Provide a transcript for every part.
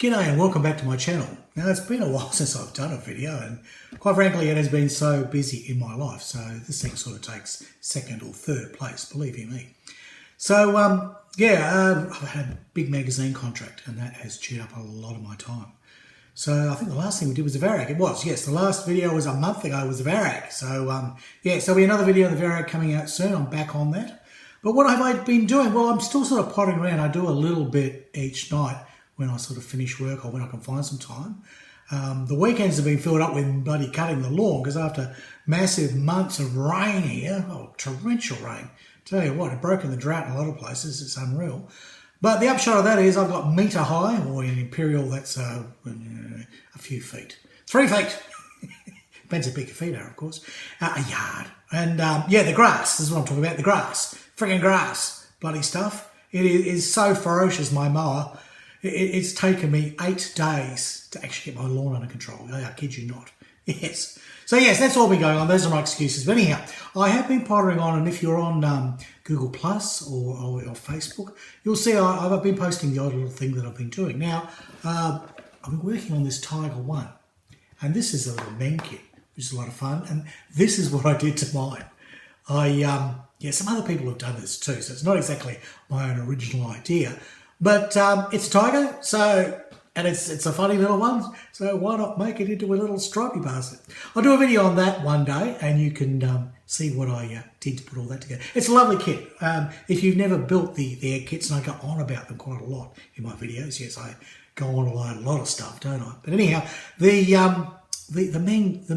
G'day and welcome back to my channel. Now it's been a while since I've done a video and quite frankly it has been so busy in my life, so this thing sort of takes second or third place, believe you me. So I've had a big magazine contract and that has chewed up a lot of my time. So I think the last thing we did was the Varyag. It was, yes, the last video was a month ago, was the Varyag. So so there'll be another video of the Varyag coming out soon. I'm back on that. But what have I been doing? Well, I'm still sort of potting around. I do a little bit each night when I sort of finish work or when I can find some time. The weekends have been filled up with bloody cutting the lawn because after massive months of rain here, torrential rain, tell you what, it's broken the drought in a lot of places. It's unreal. But the upshot of that is I've got metre high, or in Imperial that's a few feet. 3 feet. Depends how big your feet are, of course. A yard. And the grass. This is what I'm talking about, the grass. Friggin' grass. Bloody stuff. It is so ferocious, my mower. It's taken me 8 days to actually get my lawn under control. I kid you not. Yes. So yes, that's all been going on. Those are my excuses. But anyhow, I have been pottering on, and if you're on Google Plus or Facebook, you'll see I've been posting the odd little thing that I've been doing. Now, I've been working on this Tiger 1, and this is a little Meng kit, which is a lot of fun. And this is what I did to mine. Some other people have done this too, so it's not exactly my own original idea. But it's a Tiger, and it's a funny little one, so why not make it into a little stripy bastard? I'll do a video on that one day, and you can see what I did to put all that together. It's a lovely kit. If you've never built the air kits, and I go on about them quite a lot in my videos, yes, I go on a lot of stuff, don't I? But anyhow, the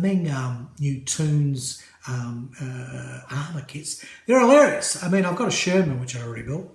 Meng new Tunes armour kits, they're hilarious. I mean, I've got a Sherman, which I already built.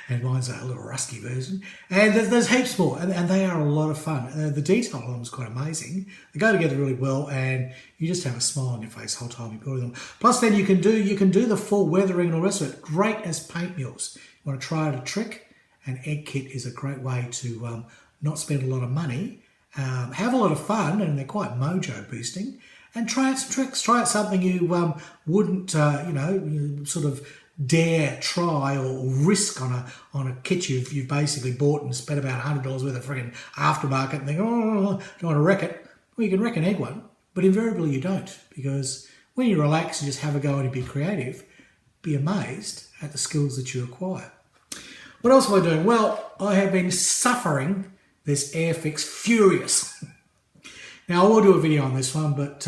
And mine's a little rusty version, and there's heaps more, and they are a lot of fun. The detail on them is quite amazing. They go together really well, and you just have a smile on your face the whole time you're building them. Plus, then you can do the full weathering and all the rest of it. Great as paint mules. You want to try out a trick? An egg kit is a great way to not spend a lot of money, have a lot of fun, and they're quite mojo boosting. And try out some tricks. Try out something you wouldn't, sort of dare try or risk on a kit you've basically bought and spent about $100 worth of friggin' aftermarket and think, don't want to wreck it. Well, you can wreck an egg one, but invariably you don't, because when you relax and just have a go and be creative, be amazed at the skills that you acquire. What else am I doing? Well, I have been suffering this Airfix Fury. Now, I will do a video on this one, but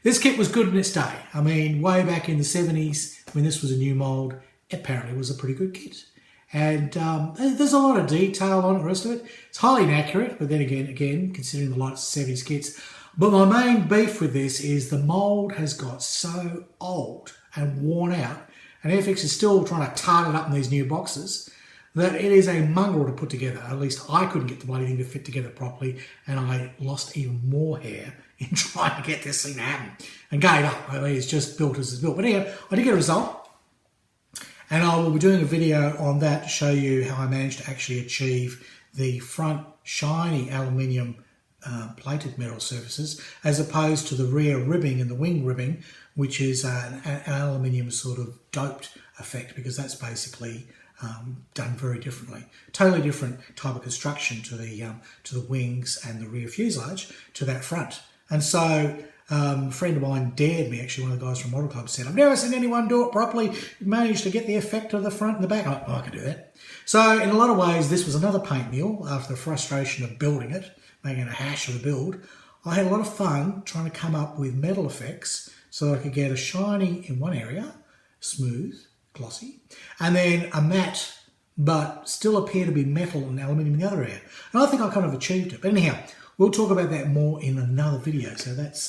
this kit was good in its day. I mean, way back in the 70s, when this was a new mould, apparently it was a pretty good kit. And there's a lot of detail on it, the rest of it. It's highly inaccurate, but then again, considering the likes of 70s kits. But my main beef with this is the mould has got so old and worn out, and Airfix is still trying to tart it up in these new boxes, that it is a mongrel to put together. At least I couldn't get the bloody thing to fit together properly, and I lost even more hair in trying to get this thing to happen and gave up. I mean, it's just built as it's built. But anyway, I did get a result, and I will be doing a video on that to show you how I managed to actually achieve the front shiny aluminium plated metal surfaces, as opposed to the rear ribbing and the wing ribbing, which is an aluminium sort of doped effect, because that's basically done very differently. Totally different type of construction to the wings and the rear fuselage to that front. And so a friend of mine dared me, actually one of the guys from Model Club said, I've never seen anyone do it properly, managed to get the effect of the front and the back. I can do that. So in a lot of ways, this was another paint mule after the frustration of building it, making a hash of the build. I had a lot of fun trying to come up with metal effects so I could get a shiny in one area, smooth, glossy, and then a matte, but still appear to be metal and aluminium in the other area. And I think I kind of achieved it. But anyhow, we'll talk about that more in another video. So that's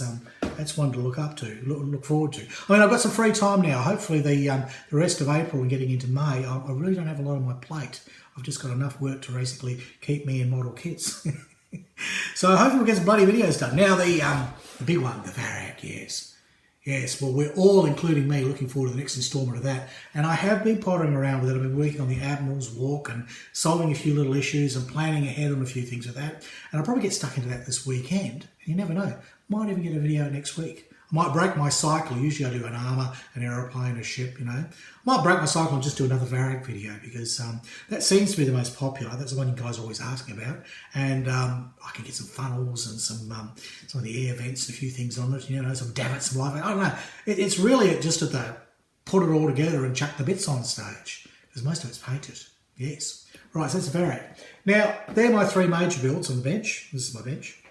one to look up to, look forward to. I mean, I've got some free time now. Hopefully the rest of April and getting into May, I really don't have a lot on my plate. I've just got enough work to basically keep me in model kits. So hopefully we'll get some bloody videos done. Now the big one, the Varyag, yes. Yes, well, we're all, including me, looking forward to the next instalment of that. And I have been pottering around with it. I've been working on the Admiral's Walk and solving a few little issues and planning ahead on a few things with that. And I'll probably get stuck into that this weekend. You never know. Might even get a video next week. I might break my cycle. Usually I do an armour, an aeroplane, a ship, you know. I might break my cycle and just do another Varyag video because that seems to be the most popular. That's the one you guys are always asking about. And I can get some funnels and some of the air vents, a few things on it, you know, some davits, some live. I don't know. It's really just at the put it all together and chuck the bits on stage because most of it's painted. Yes. Right, so that's a Varyag. Now, they're my 3 major builds on the bench. This is my bench.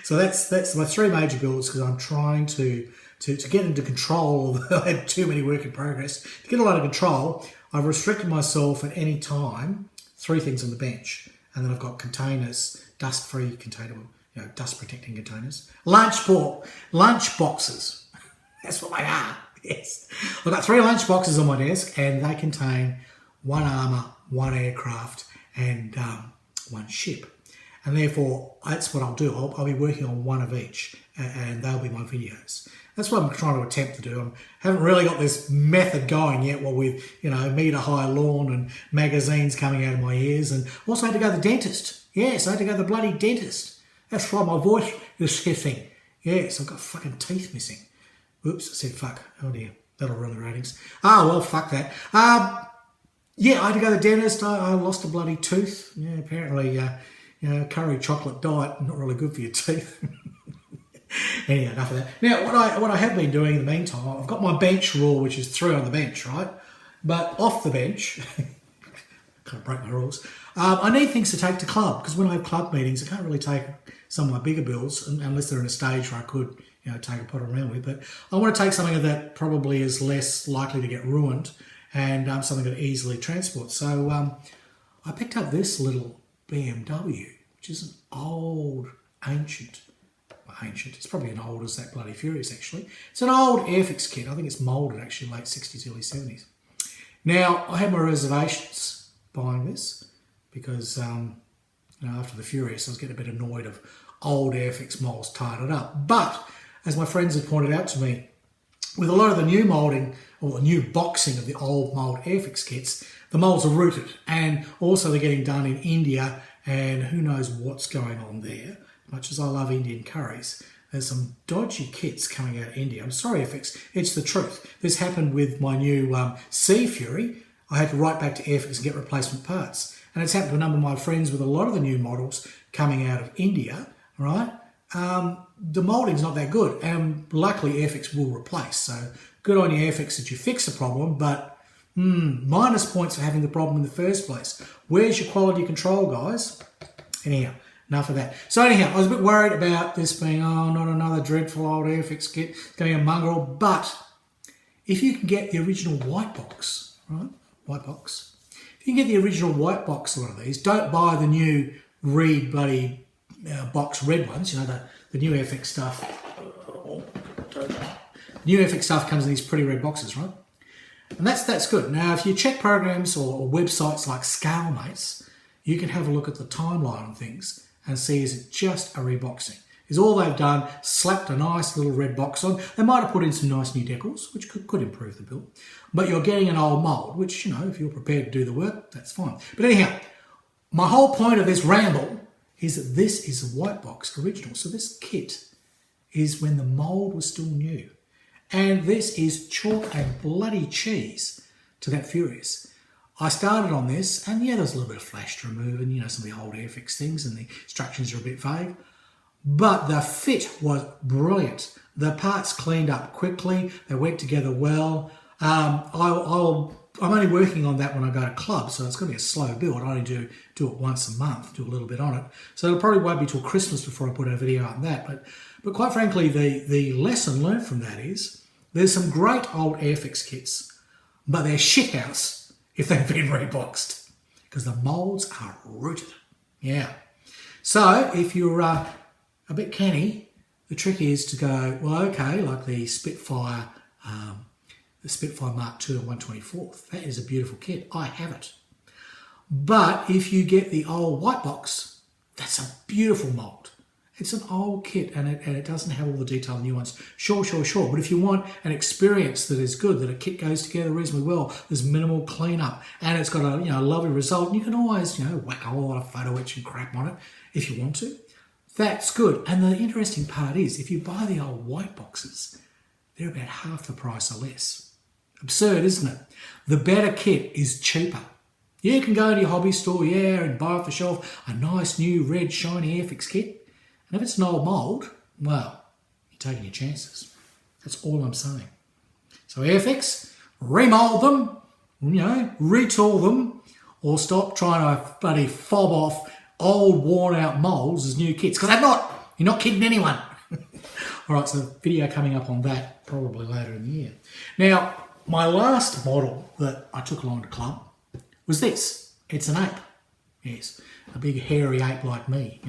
So that's my 3 major builds because I'm trying to get into control. I had too many work in progress. To get a lot of control, I've restricted myself at any time 3 things on the bench. And then I've got containers, dust-free container, you know, dust-protecting containers. Lunch boxes. That's what they are. Yes. I've got 3 lunch boxes on my desk and they contain 1 armour, 1 aircraft and 1 ship. And therefore, that's what I'll do. I'll be working on 1 of each and they'll be my videos. That's what I'm trying to attempt to do. I haven't really got this method going yet, well, with, you know, metre-high lawn and magazines coming out of my ears. And also I had to go to the dentist. Yes, I had to go to the bloody dentist. That's why my voice is hissing. Yes, I've got fucking teeth missing. Oops, I said fuck. Oh dear, that'll ruin the ratings. Ah, well, fuck that. Yeah, I had to go to the dentist. I lost a bloody tooth. Yeah, apparently, you know, curry chocolate diet, not really good for your teeth. Anyhow, enough of that. Now, what I have been doing in the meantime, I've got my bench rule, which is 3 on the bench, right? But off the bench, can't break my rules. I need things to take to club because when I have club meetings, I can't really take some of my bigger builds unless they're in a stage where I could, you know, take a pot around with. But I want to take something that probably is less likely to get ruined and something that easily transports. So I picked up this little BMW, which is an old, ancient. It's probably as old as that bloody Furious, actually. It's an old Airfix kit. I think it's moulded, actually, late 60s, early 70s. Now, I had my reservations buying this because, you know, after the Furious, I was getting a bit annoyed of old Airfix moulds tying it up. But, as my friends had pointed out to me, with a lot of the new moulding, or the new boxing of the old mould Airfix kits, the moulds are rooted. And also they're getting done in India, and who knows what's going on there. Much as I love Indian curries, there's some dodgy kits coming out of India. I'm sorry, Airfix, it's the truth. This happened with my new Sea Fury. I had to write back to Airfix and get replacement parts. And it's happened to a number of my friends with a lot of the new models coming out of India, right? The moulding's not that good, and luckily Airfix will replace. So good on you, Airfix, that you fix the problem, but minus points for having the problem in the first place. Where's your quality control, guys? Anyhow. Enough of that. So anyhow, I was a bit worried about this being, oh, not another dreadful old Airfix kit, going a mongrel. But if you can get the original white box, right? White box. If you can get the original white box of one of these, don't buy the new Reed bloody box red ones. You know, the new Airfix stuff. New Airfix stuff comes in these pretty red boxes, right? And that's good. Now, if you check programs or websites like ScaleMates, you can have a look at the timeline on things and see is it just a reboxing. Is all they've done, slapped a nice little red box on. They might have put in some nice new decals, which could improve the build. But you're getting an old mould, which, you know, if you're prepared to do the work, that's fine. But anyhow, my whole point of this ramble is that this is a white box original. So this kit is when the mould was still new. And this is chalk and bloody cheese to that Furious. I started on this, and yeah, there's a little bit of flash to remove, and you know, some of the old Airfix things, and the instructions are a bit vague. But the fit was brilliant. The parts cleaned up quickly. They went together well. I'm only working on that when I go to club, so it's going to be a slow build. I only do it once a month, do a little bit on it. So it probably won't be till Christmas before I put a video out on that. But quite frankly, the lesson learned from that is there's some great old Airfix kits, but they're shithouse if they've been reboxed, because the moulds are rooted. Yeah. So if you're a bit canny, the trick is to go, well, okay, like the Spitfire Mark II and 124th. That is a beautiful kit. I have it. But if you get the old white box, that's a beautiful mould. It's an old kit and it doesn't have all the detail and nuance. Sure. But if you want an experience that is good, that a kit goes together reasonably well, there's minimal cleanup and it's got a lovely result, and you can always whack a whole lot of photo etch and crap on it if you want to. That's good. And the interesting part is, if you buy the old white boxes, they're about half the price or less. Absurd, isn't it? The better kit is cheaper. You can go to your hobby store, and buy off the shelf a nice new red shiny Airfix kit. And if it's an old mould, well, you're taking your chances. That's all I'm saying. So Airfix, remould them, retool them, or stop trying to bloody fob off old worn out moulds as new kits. Because they're not. You're not kidding anyone. All right, so video coming up on that probably later in the year. Now, my last model that I took along to club was this. It's an ape. Yes, a big hairy ape like me.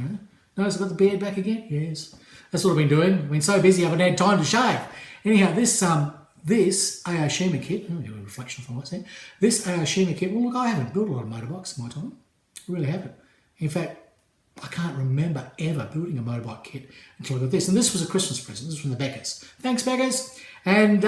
Notice I've got the beard back again? Yes. That's what I've been doing. I've been so busy I haven't had time to shave. Anyhow, this Aoshima kit, a reflection from what's there. This Aoshima kit, well look, I haven't built a lot of motorbikes in my time. I really haven't. In fact, I can't remember ever building a motorbike kit until I got this. And this was a Christmas present. This is from the Beckers. Thanks, Beckers. And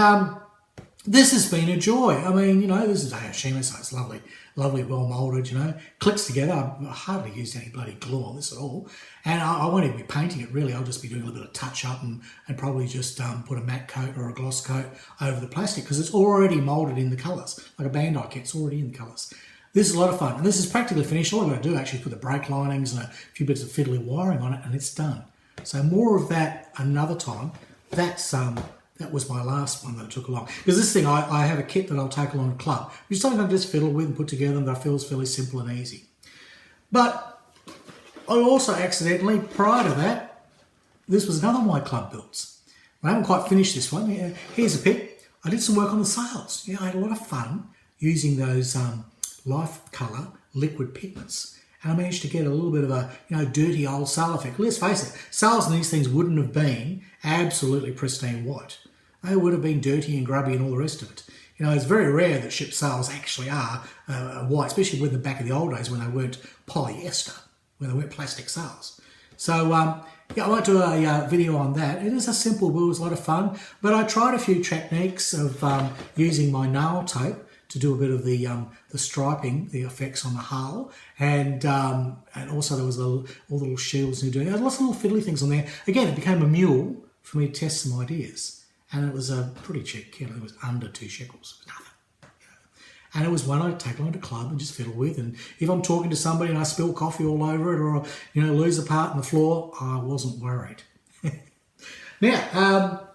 this has been a joy. I mean, this is Aoshima, so it's lovely, well moulded, clicks together. I hardly used any bloody glue on this at all. And I won't even be painting it, really. I'll just be doing a little bit of touch-up and probably just put a matte coat or a gloss coat over the plastic because it's already moulded in the colours. Like a Bandai kit, it's already in the colours. This is a lot of fun. And this is practically finished. All I've got to do actually is put the brake linings and a few bits of fiddly wiring on it, and it's done. So more of that another time. That was my last one that I took along. Because this thing, I have a kit that I'll take along to club, which is something I can just fiddle with and put together and that I feel is fairly simple and easy. But I also accidentally, prior to that, this was another one of my club builds. I haven't quite finished this one. Here's a pic. I did some work on the sails. I had a lot of fun using those life colour liquid pigments. And I managed to get a little bit of a, dirty old sail effect. Let's face it, sails and these things wouldn't have been absolutely pristine white. They would have been dirty and grubby and all the rest of it. It's very rare that ship sails actually are white, especially with the back of the old days when they weren't polyester, when they weren't plastic sails. So, I might do a video on that. It is a simple build, it's a lot of fun, but I tried a few techniques of using my nail tape to do a bit of the striping, the effects on the hull, and also there was all the little shields and doing. There lots of little fiddly things on there. Again, it became a mule for me to test some ideas, and it was a pretty cheap kit. It was under 2 shekels, it was nothing. And it was one I'd take along to club and just fiddle with. And if I'm talking to somebody and I spill coffee all over it, or lose a part on the floor, I wasn't worried. Now,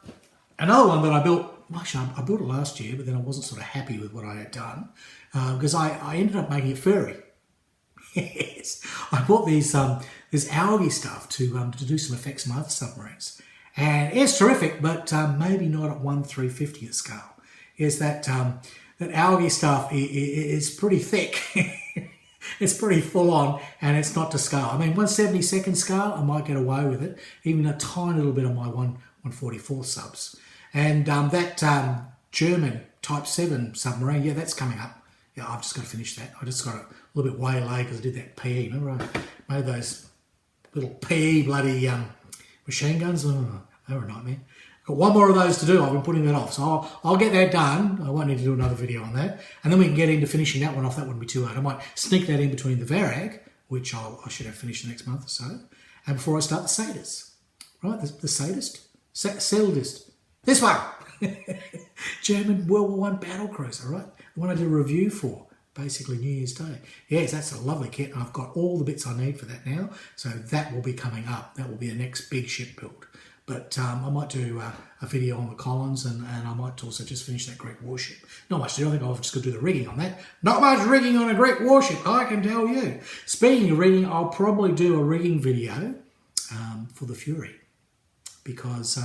another one that I built. Actually, I built it last year, but then I wasn't sort of happy with what I had done because I ended up making it furry. Yes, I bought this algae stuff to do some effects on other submarines, and it's terrific, but maybe not at 1/350th scale. Yes, that algae stuff is pretty thick. It's pretty full on, and it's not to scale. I mean, 1/72nd scale, I might get away with it, even a tiny little bit on my 1/44 subs. And that German Type 7 submarine, that's coming up. I've just got to finish that. I just got a little bit waylaid because I did that PE. Remember I made those little PE bloody machine guns? Oh, they were a nightmare. Got one more of those to do. I've been putting that off. So I'll get that done. I won't need to do another video on that. And then we can get into finishing that one off. That wouldn't be too hard. I might sneak that in between the Varyag, which I should have finished the next month or so, and before I start the sadist. Right, the sadist? Sadist. This one, German World War I battle cruiser, right? The one I did a review for, basically New Year's Day. Yes, that's a lovely kit, and I've got all the bits I need for that now, so that will be coming up. That will be the next big ship build. But I might do a video on the Collins, and I might also just finish that Greek warship. Not much to do. I think I'll just go do the rigging on that. Not much rigging on a Greek warship, I can tell you. Speaking of rigging, I'll probably do a rigging video for the Fury, because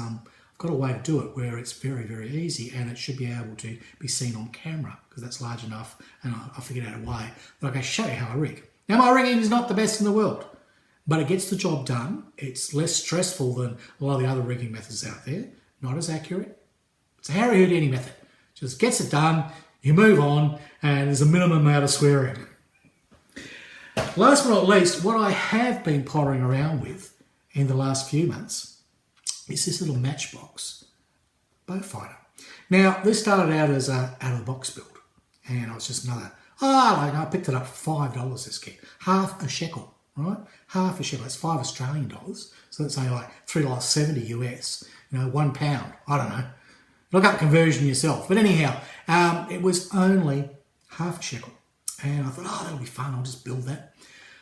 got a way to do it where it's very, very easy, and it should be able to be seen on camera because that's large enough, and I figured out a way that I can show you how I rig. Now, my rigging is not the best in the world, but it gets the job done. It's less stressful than a lot of the other rigging methods out there. Not as accurate. It's a Harry Houdini method. Just gets it done, you move on, and there's a minimum amount of swearing. Last but not least, what I have been pottering around with in the last few months is this little Matchbox bow fighter. Now, this started out as a out-of-the-box build, and I was just another, I picked it up for $5, this kit, half a shekel. right? Half a shekel, that's $5 Australian. So that's only like $3.70 US, you know, £1. I don't know. Look up conversion yourself. But anyhow, it was only half a shekel. And I thought, oh, that'll be fun. I'll just build that.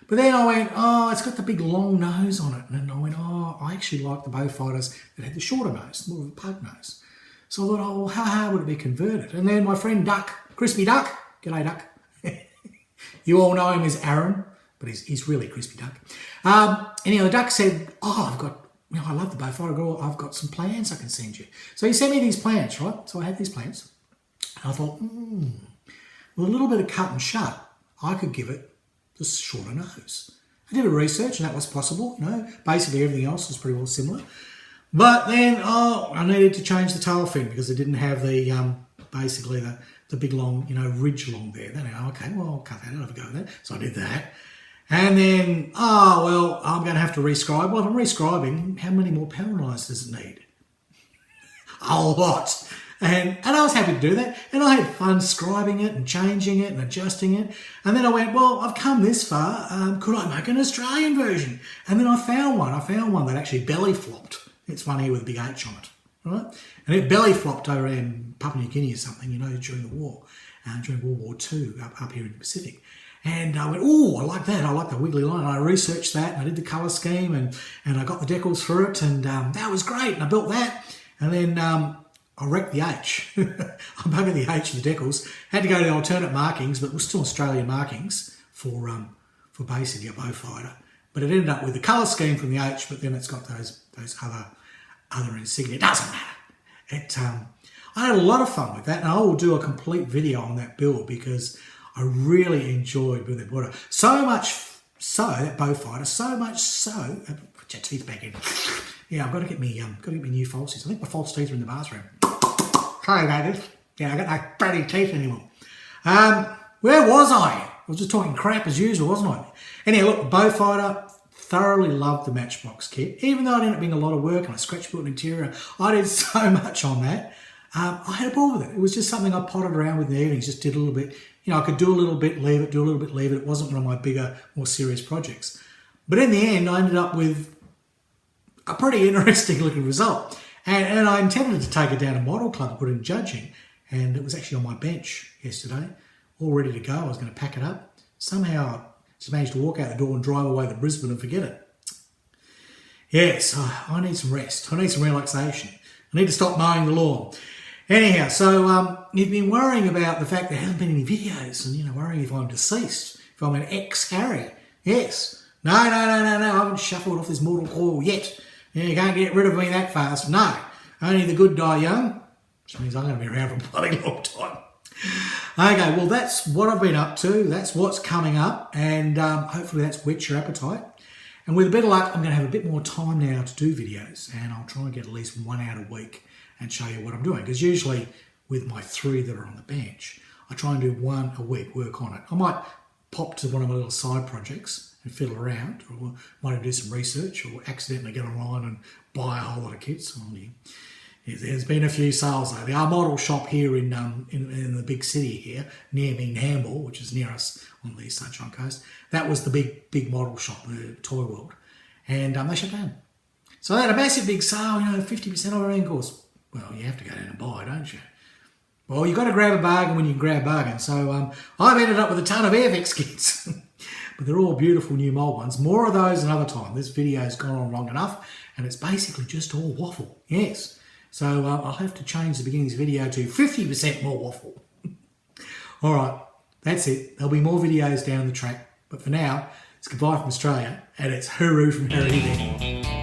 But then I went, oh, it's got the big long nose on it. And then I went, oh, I actually like the bow fighters that had the shorter nose, more of a pug nose. So I thought, oh, well, how hard would it be converted? And then my friend Duck, Crispy Duck, g'day Duck. You all know him as Aaron, but he's really Crispy Duck. Anyhow, Duck said, oh, I love the bow fighter girl. I've got some plans I can send you. So he sent me these plans, right? So I had these plans. And I thought, with a little bit of cut and shut, I could give it the shorter nose. I did a research and that was possible, you know. Basically everything else was pretty well similar. But then, I needed to change the tail fin because it didn't have the, basically the big long, you know, ridge along there. Then I, okay, well, I'll cut that out, I'll have a go with that. So I did that. And then, I'm going to have to rescribe. Well, if I'm rescribing, how many more power lines does it need? A lot. And I was happy to do that. And I had fun scribing it and changing it and adjusting it. And then I went, well, I've come this far. Could I make an Australian version? And then I found one. that actually belly flopped. It's one here with a big H on it, right? And it belly flopped over in Papua New Guinea or something, you know, during the war, during World War II up here in the Pacific. And I went, oh, I like that. I like the wiggly line. And I researched that and I did the colour scheme and I got the decals for it. And that was great. And I built that. And then I wrecked the H. I buggered the H and the decals. Had to go to the alternate markings, but it was still Australian markings for basically a bow fighter. But it ended up with the colour scheme from the H, but then it's got those other insignia. It doesn't matter. I had a lot of fun with that, and I will do a complete video on that build because I really enjoyed building that water. So much so, that bow fighter, so much so, put your teeth back in. Yeah, I've got to get me new falsies. I think my false teeth are in the bathroom. Sorry about this. Yeah, I got no bloody teeth anymore. Where was I? I was just talking crap as usual, wasn't I? Anyhow, look, bow fighter, thoroughly loved the Matchbox kit. Even though it ended up being a lot of work and I scratch built an interior, I did so much on that. I had a ball with it. It was just something I potted around with in the evenings, just did a little bit. You know, I could do a little bit, leave it, do a little bit, leave it. It wasn't one of my bigger, more serious projects. But in the end, I ended up with a pretty interesting looking result. And I intended to take it down to Model Club and put it in judging. And it was actually on my bench yesterday, all ready to go. I was going to pack it up. Somehow I just managed to walk out the door and drive away to Brisbane and forget it. Yes, I need some rest. I need some relaxation. I need to stop mowing the lawn. Anyhow, so you've been worrying about the fact there haven't been any videos and, you know, worrying if I'm deceased, if I'm an ex-Harry. Yes. No, I haven't shuffled off this mortal coil yet. You can't get rid of me that fast. No, only the good die young, which means I'm going to be around for a bloody long time. Okay, well, that's what I've been up to. That's what's coming up, and hopefully that's whet your appetite. And with a bit of luck, I'm going to have a bit more time now to do videos, and I'll try and get at least one out a week and show you what I'm doing. Because usually with my 3 that are on the bench, I try and do 1 a week, work on it. I might pop to one of my little side projects and fiddle around, or might do some research, or accidentally get online and buy a whole lot of kits. There's been a few sales lately. Our model shop here in the big city here, near me in Hamble, which is near us on the Sunshine Coast, that was the big model shop, the Toy World, and they shut down. So they had a massive big sale, 50% off everything. Of course, well, you have to go down and buy, don't you? Well, you've got to grab a bargain when you can grab a bargain. So I've ended up with a ton of Airfix kits. But they're all beautiful new mould ones. More of those another time. This video's gone on long enough, and it's basically just all waffle. Yes. So I'll have to change the beginning of this video to 50% more waffle. All right, that's it. There'll be more videos down the track. But for now, it's goodbye from Australia, and it's hooroo from Harry.